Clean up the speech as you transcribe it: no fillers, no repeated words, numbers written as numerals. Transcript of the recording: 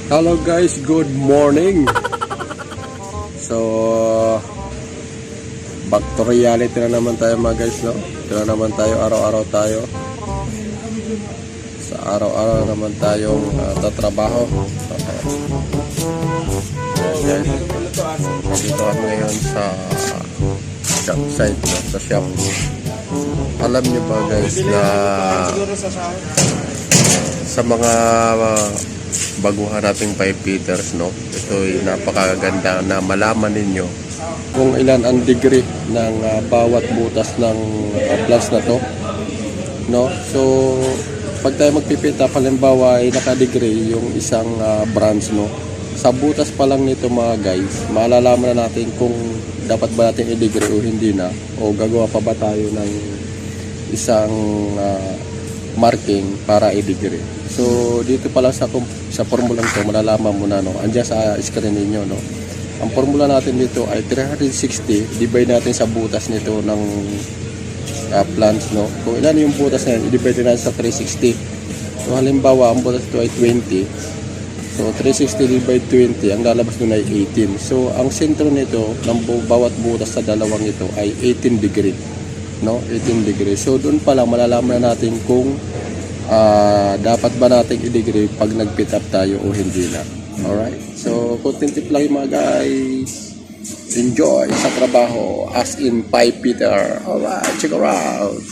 Hello guys, good morning. So back to reality na naman tayo mga guys, no? Ito na naman tayo, araw-araw tayo. Sa araw-araw naman tayong tatrabaho. Ayan guys, dito kami ngayon sa shop site, no? Sa shop. Alam niyo ba guys na sa mga baguhan nating 5 feeders, no? Ito'y napakaganda na malaman ninyo kung ilan ang degree ng bawat butas ng plants na to, no? So pag tayo magpipita, halimbawa ay naka-degree yung isang branch, no? Sa butas pa lang nito mga guys, malalaman na natin kung dapat ba natin i-degree o hindi na, o gagawa pa ba tayo ng isang marking para i-degree. So dito pala sa formulang to, malalaman mo na, no? Andiyan sa screen ninyo, no? Ang formula natin dito ay 360 divide natin sa butas nito ng plants, no? Kung ilan yung butas na yan, i-divide natin sa 360. So halimbawa ang butas ito ay 20, so 360 divide 20, ang lalabas doon ay 18. So ang sentro nito ng bawat butas sa dalawang ito ay 18 degree, no? 18 degree. So doon pa lang malalaman na natin kung dapat ba nating i-degree pag nag-pit up tayo o hindi na. Alright, so content tip lang yung mga guys. Enjoy sa trabaho as in pipe fitter. Alright, check it out.